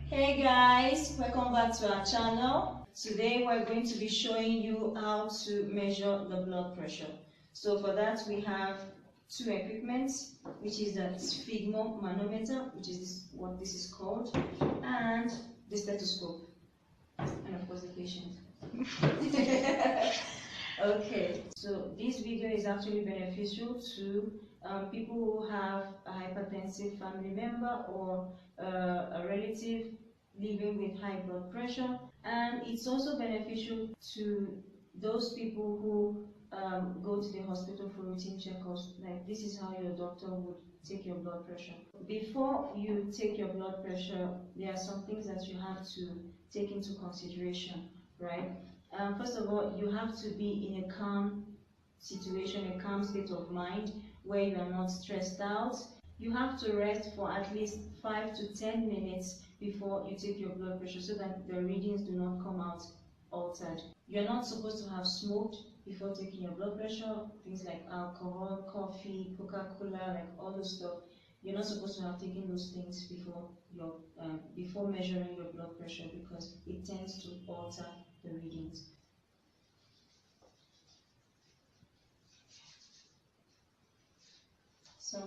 Hey guys, welcome back to our channel. Today we're going to be showing you how to measure the blood pressure. So for that we have two equipments, which is the SPHYGMOMANOMETer, which is what this is called, and the stethoscope, and of course the patient. Okay, so this video is actually beneficial to people who have a hypertensive family member or a relative living with high blood pressure, and it's also beneficial to those people who go to the hospital for routine checkups. Like, this is how your doctor would take your blood pressure. Before you take your blood pressure, there are some things that you have to take into consideration, right? First of all, you have to be in a calm situation, a calm state of mind where you are not stressed out. You have to rest for at least 5 to 10 minutes before you take your blood pressure so that the readings do not come out altered. You're not supposed to have smoked before taking your blood pressure, things like alcohol, coffee, Coca-Cola, like all those stuff. You're not supposed to have taken those things before measuring your blood pressure, because it tends to alter the readings. So,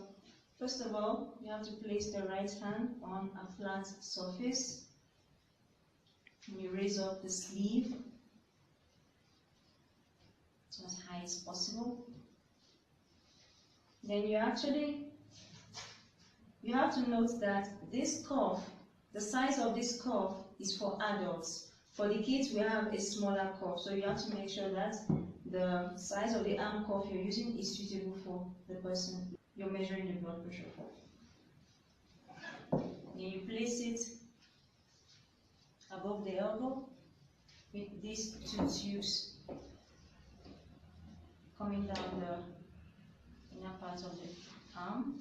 first of all, you have to place the right hand on a flat surface. You raise up the sleeve to as high as possible. Then you have to note that this cuff, the size of this cuff is for adults. For the kids, we have a smaller cuff, so you have to make sure that the size of the arm cuff you're using is suitable for the person you're measuring the blood pressure for. Then you place it above the elbow with these two tubes coming down the inner part of the arm,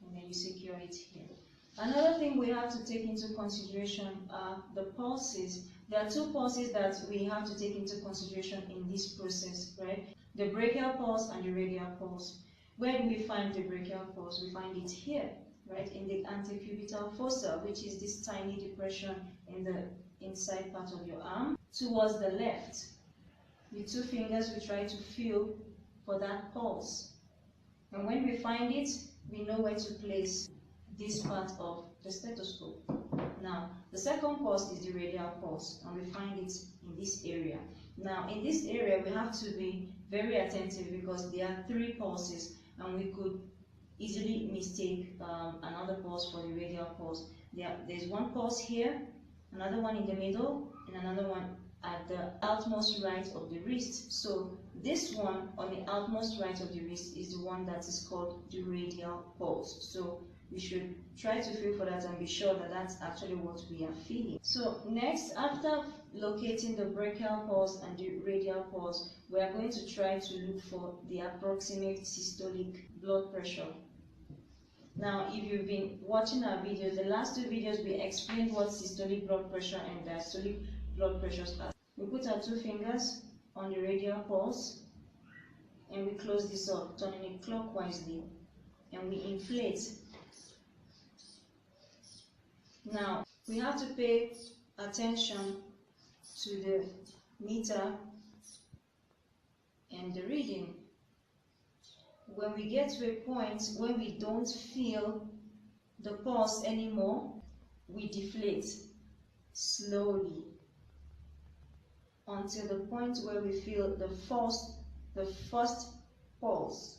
and then you secure it here. Another thing we have to take into consideration are the pulses. There are two pulses that we have to take into consideration in this process, right? The brachial pulse and the radial pulse. Where do we find the brachial pulse? We find it here, right, in the antecubital fossa, which is this tiny depression in the inside part of your arm, towards the left. With two fingers, we try to feel for that pulse. And when we find it, we know where to place this part of the stethoscope. Now, the second pulse is the radial pulse, and we find it in this area. Now, in this area, we have to be very attentive because there are three pulses, and we could easily mistake another pulse for the radial pulse. There's one pulse here, another one in the middle, and another one at the outmost right of the wrist. So this one on the outmost right of the wrist is the one that is called the radial pulse. So we should try to feel for that and be sure that that's actually what we are feeling. So next, after locating the brachial pulse and the radial pulse, we are going to try to look for the approximate systolic blood pressure. Now, if you've been watching our videos, the last two videos, we explained what systolic blood pressure and diastolic blood pressures are. We put our two fingers on the radial pulse and we close this up, turning it clockwise, and we inflate. Now, we have to pay attention to the meter and the reading. When we get to a point when we don't feel the pulse anymore, we deflate slowly until the point where we feel the first pulse.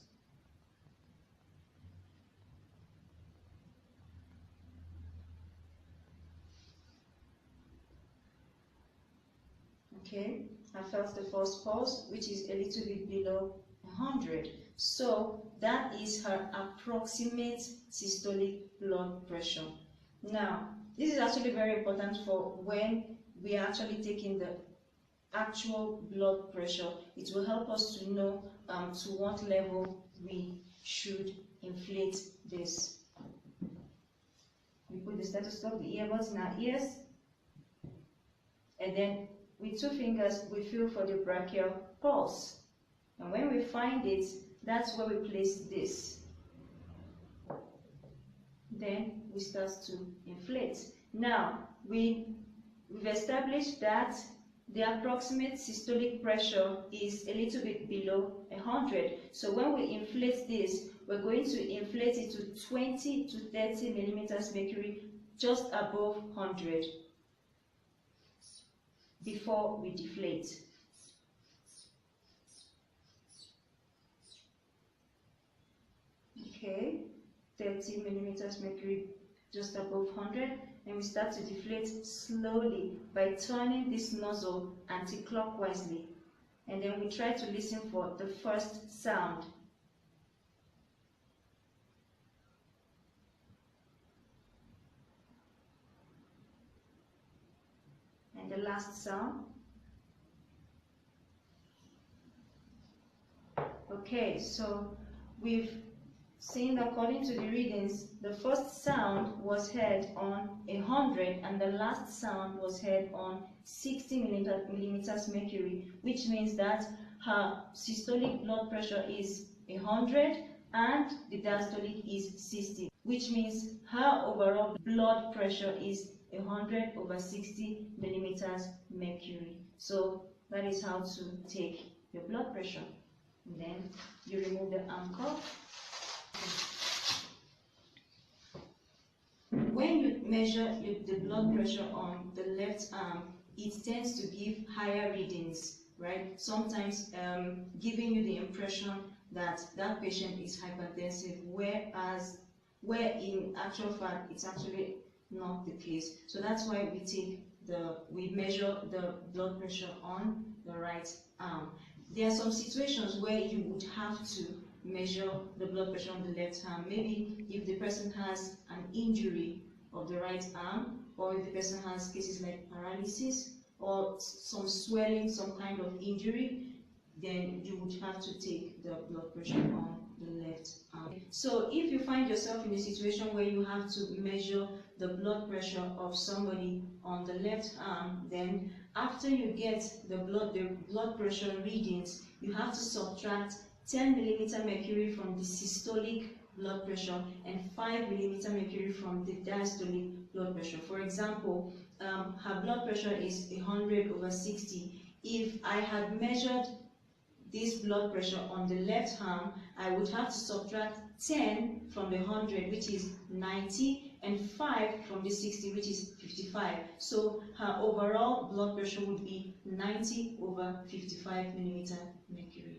Okay, I felt the first pulse, which is a little bit below 100. So that is her approximate systolic blood pressure. Now, this is actually very important for when we are actually taking the actual blood pressure. It will help us to know to what level we should inflate this. We put the stethoscope, the earbuds in our ears, and then with two fingers we feel for the brachial pulse. And when we find it, that's where we place this. Then we start to inflate. Now, we've established that the approximate systolic pressure is a little bit below 100. So when we inflate this, we're going to inflate it to 20 to 30 millimeters mercury, just above 100, before we deflate. Okay, 30 millimeters mercury, just above 100, and we start to deflate slowly by turning this nozzle anti-clockwise, and then we try to listen for the first sound. And the last sound. Okay, so we've seen that according to the readings, the first sound was heard on 100 and the last sound was heard on 60 millimeters mercury, which means that her systolic blood pressure is 100 and the diastolic is 60, which means her overall blood pressure is 100 over 60 millimeters mercury. So that is how to take your blood pressure. And then you remove the arm cuff. When you measure the blood pressure on the left arm, it tends to give higher readings, right? Sometimes giving you the impression that that patient is hypertensive, where in actual fact it's actually not the case. So that's why we measure the blood pressure on the right arm. There are some situations where you would have to measure the blood pressure on the left arm. Maybe if the person has an injury of the right arm, or if the person has cases like paralysis or some swelling, some kind of injury, then you would have to take the blood pressure on the left arm. So if you find yourself in a situation where you have to measure the blood pressure of somebody on the left arm, then after you get the blood pressure readings, you have to subtract 10 millimeter mercury from the systolic blood pressure and 5 millimeter mercury from the diastolic blood pressure. For example, her blood pressure is 100 over 60. If I had measured this blood pressure on the left arm, I would have to subtract 10 from the 100, which is 90, and 5 from the 60, which is 55. So her overall blood pressure would be 90 over 55 millimeter mercury.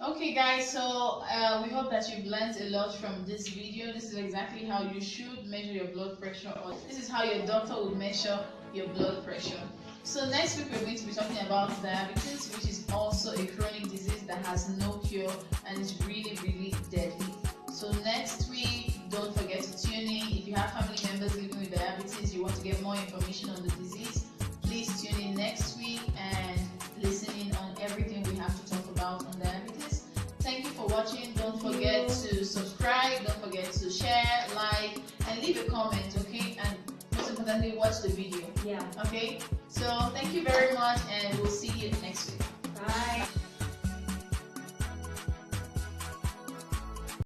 Okay guys, so we hope that you've learned a lot from this video. This is exactly how you should measure your blood pressure, or this is how your doctor will measure your blood pressure. So next week we're going to be talking about diabetes, which is also a chronic disease that has no cure and is really, really deadly. So next week, don't forget to tune in. If you have family members living with diabetes, you want to get more information on the disease, please tune in next week and listen in on everything we have to talk about on diabetes. Thank you for watching. Don't forget to subscribe, don't forget to share, like, and leave a comment, okay? And most importantly, watch the video. Yeah. Okay? So thank you very much.